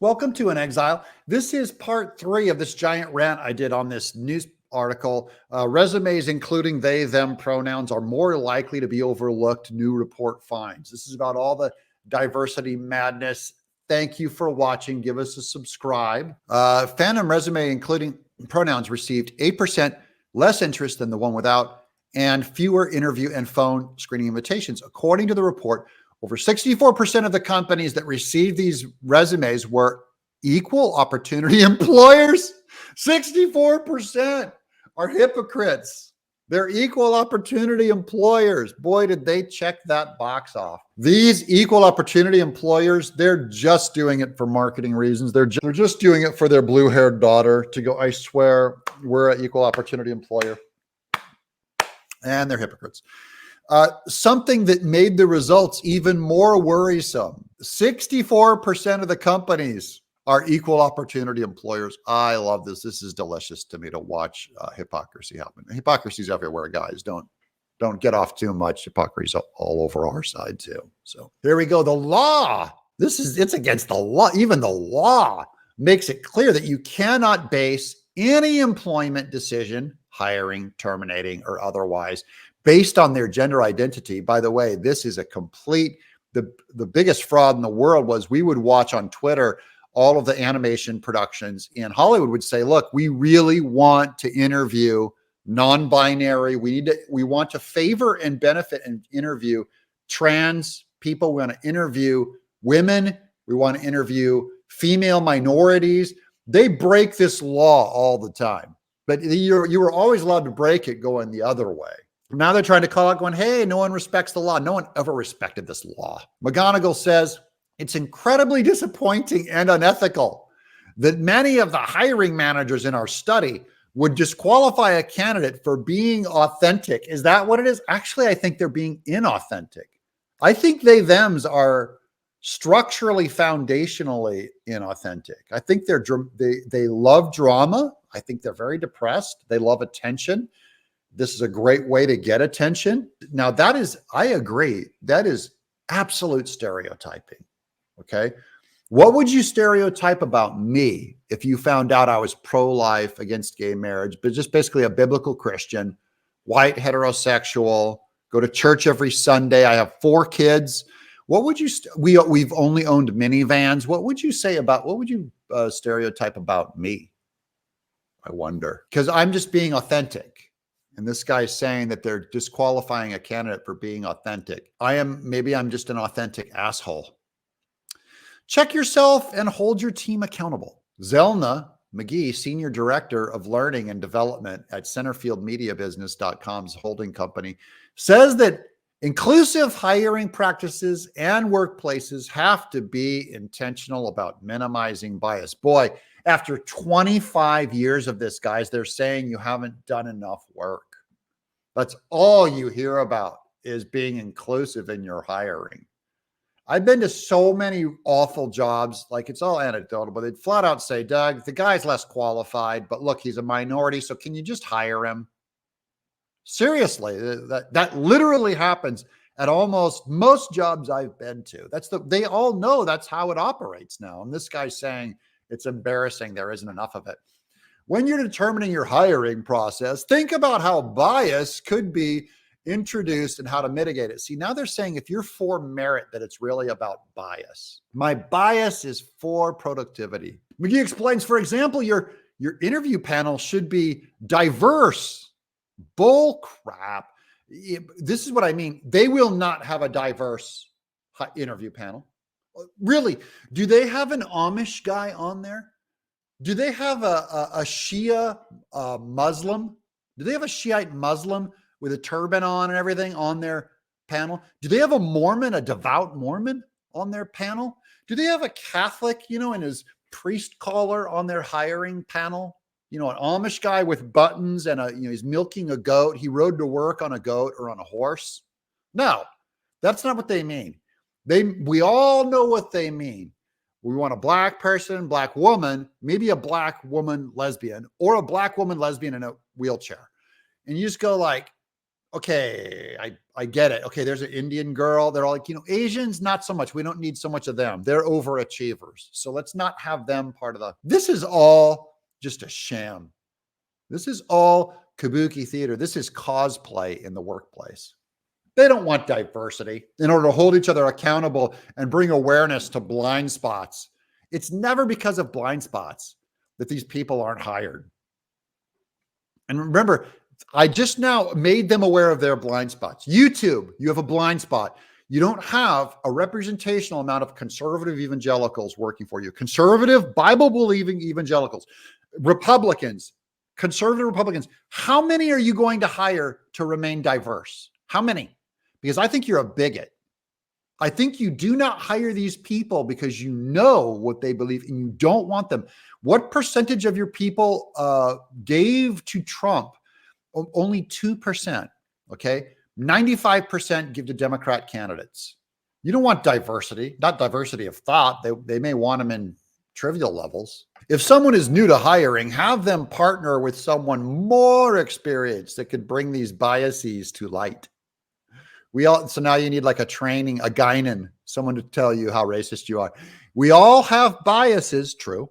Welcome to an Exile. This is part 3 of this giant rant I did on this news article. Resumes, including they, them pronouns, are more likely to be overlooked, new report finds. This is about all the diversity madness. Thank you for watching. Give us a subscribe. Phantom resume, including pronouns, received 8% less interest than the one without, and fewer interview and phone screening invitations. According to the report, over 64% of the companies that received these resumes were equal opportunity employers. 64% are hypocrites. They're equal opportunity employers. Boy, did they check that box off. These equal opportunity employers, they're just doing it for marketing reasons. They're just doing it for their blue-haired daughter to go, I swear, we're an equal opportunity employer. And they're hypocrites. Something that made the results even more worrisome. 64% of the companies are equal opportunity employers. I love this. This is delicious to me to watch hypocrisy happen. Hypocrisy's everywhere, guys. Don't get off too much. Hypocrisy's all over our side too. So here we go. The law. It's against the law. Even the law makes it clear that you cannot base any employment decision, hiring, terminating, or otherwise, based on their gender identity. By the way, this is a complete, the biggest fraud in the world was we would watch on Twitter all of the animation productions in Hollywood would say, look, we really want to interview non-binary. We want to favor and benefit and interview trans people. We want to interview women. We want to interview female minorities. They break this law all the time, but you were always allowed to break it going the other way. Now they're trying to call out going, hey, no one respects the law. No one ever respected this law. McGonigal says, it's incredibly disappointing and unethical that many of the hiring managers in our study would disqualify a candidate for being authentic. Is that what it is? Actually, I think they're being inauthentic. I think they, thems are structurally, foundationally inauthentic. I think they love drama. I think they're very depressed. They love attention. This is a great way to get attention. Now that is, I agree, that is absolute stereotyping. Okay. What would you stereotype about me if you found out I was pro-life, against gay marriage, but just basically a biblical Christian, white, heterosexual, go to church every Sunday. I have 4 kids. What would you, we've only owned minivans. What would you say about, what would you stereotype about me? I wonder, because I'm just being authentic. And this guy's saying that they're disqualifying a candidate for being authentic. Maybe I'm just an authentic asshole. Check yourself and hold your team accountable. Zelna McGee, Senior Director of Learning and Development at CenterfieldMediaBusiness.com's holding company, says that inclusive hiring practices and workplaces have to be intentional about minimizing bias. Boy, after 25 years of this, guys, they're saying you haven't done enough work. That's all you hear about is being inclusive in your hiring. I've been to so many awful jobs, like it's all anecdotal, but they'd flat out say, Doug, the guy's less qualified, but look, he's a minority, so can you just hire him? Seriously, that literally happens at almost most jobs I've been to. They all know that's how it operates now. And this guy's saying it's embarrassing. There isn't enough of it. When you're determining your hiring process, think about how bias could be introduced and how to mitigate it. See, now they're saying if you're for merit, that it's really about bias. My bias is for productivity. McGee explains, for example, your interview panel should be diverse. Bull crap. This is what I mean. They will not have a diverse interview panel. Really? Do they have an Amish guy on there? Do they have a Shia Muslim? Do they have a Shiite Muslim with a turban on and everything on their panel? Do they have a Mormon, a devout Mormon on their panel? Do they have a Catholic, in his priest collar on their hiring panel? An Amish guy with buttons and he's milking a goat. He rode to work on a goat or on a horse. No, that's not what they mean. We all know what they mean. We want a black person, black woman, maybe a black woman lesbian, or a black woman lesbian in a wheelchair. And you just go like, okay, I get it. Okay, there's an Indian girl. They're all like, Asians, not so much. We don't need so much of them. They're overachievers. So let's not have them part of this is all just a sham. This is all kabuki theater. This is cosplay in the workplace. They don't want diversity in order to hold each other accountable and bring awareness to blind spots. It's never because of blind spots that these people aren't hired. And remember, I just now made them aware of their blind spots. YouTube, you have a blind spot. You don't have a representational amount of conservative evangelicals working for you. Conservative, Bible-believing evangelicals, Republicans, conservative Republicans. How many are you going to hire to remain diverse? How many? Because I think you're a bigot. I think you do not hire these people because you know what they believe and you don't want them. What percentage of your people gave to Trump? Only 2%. Okay. 95% give to Democrat candidates. You don't want diversity, not diversity of thought. They may want them in trivial levels. If someone is new to hiring, have them partner with someone more experienced that could bring these biases to light. So now you need like a training, a Guinan, someone to tell you how racist you are. We all have biases, true.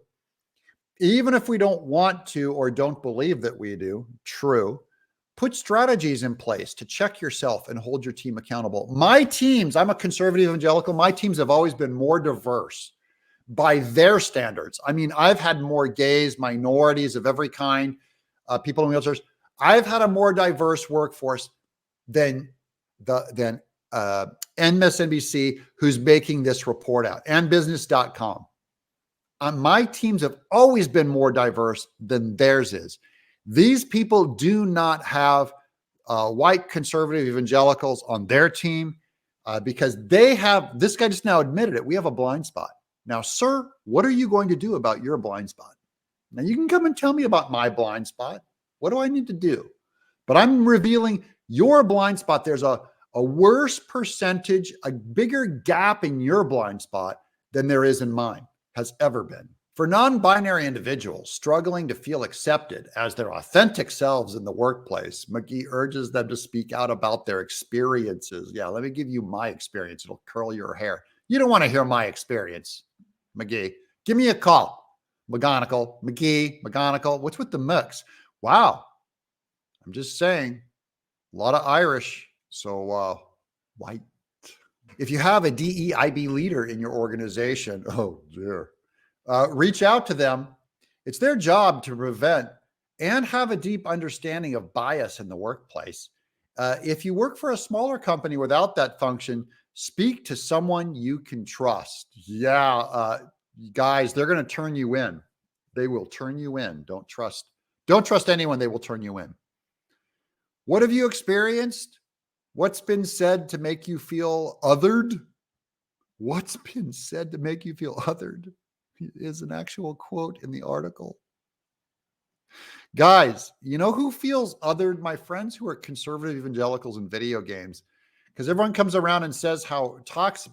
Even if we don't want to or don't believe that we do, true. Put strategies in place to check yourself and hold your team accountable. My teams, I'm a conservative evangelical. My teams have always been more diverse by their standards. I mean, I've had more gays, minorities of every kind, people in wheelchairs. I've had a more diverse workforce than MSNBC, who's making this report out, and business.com. My teams have always been more diverse than theirs is. These people do not have white conservative evangelicals on their team because they have, this guy just now admitted it, we have a blind spot. Now, sir, what are you going to do about your blind spot? Now, you can come and tell me about my blind spot. What do I need to do? But I'm revealing your blind spot. There's a worse percentage, a bigger gap in your blind spot than there is in mine, has ever been. For non-binary individuals struggling to feel accepted as their authentic selves in the workplace, McGee urges them to speak out about their experiences. Yeah, let me give you my experience. It'll curl your hair. You don't want to hear my experience, McGee. Give me a call. McGee. What's with the mix? Wow. I'm just saying, a lot of Irish, so white. If you have a DEIB leader in your organization, oh dear, reach out to them. It's their job to prevent and have a deep understanding of bias in the workplace. If you work for a smaller company without that function, speak to someone you can trust. Yeah, guys, they're going to turn you in. They will turn you in. Don't trust anyone. They will turn you in. What have you experienced? What's been said to make you feel othered? What's been said to make you feel othered is an actual quote in the article. Guys, you know who feels othered? My friends who are conservative evangelicals in video games. Because everyone comes around and talks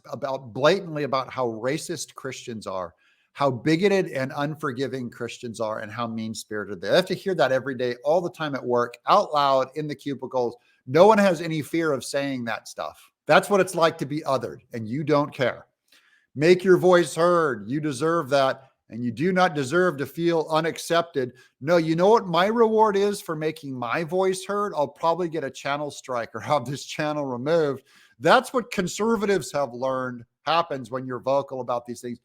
blatantly about how racist Christians are, how bigoted and unforgiving Christians are, and how mean-spirited they are. I have to hear that every day, all the time at work, out loud, in the cubicles. No one has any fear of saying that stuff. That's what it's like to be othered, and you don't care. Make your voice heard. You deserve that, and you do not deserve to feel unaccepted. No, you know what my reward is for making my voice heard? I'll probably get a channel strike or have this channel removed. That's what conservatives have learned happens when you're vocal about these things.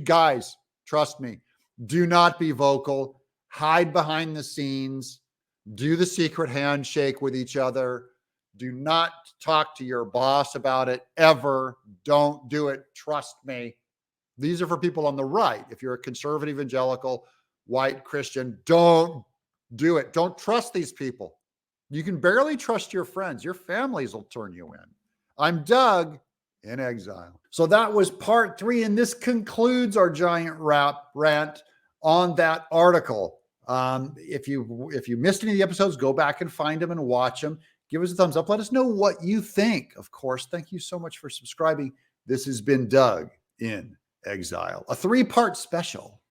Guys, trust me, do not be vocal. Hide behind the scenes. Do the secret handshake with each other. Do not talk to your boss about it ever. Don't do it. Trust me. These are for people on the right. If you're a conservative, evangelical, white Christian, don't do it. Don't trust these people. You can barely trust your friends. Your families will turn you in. I'm Doug in Exile. So that was part 3, and this concludes our giant rant on that article. If you missed any of the episodes, go back and find them and watch them. Give us a thumbs up. Let us know what you think. Of course, thank you so much for subscribing. This has been Doug in Exile, a 3-part special.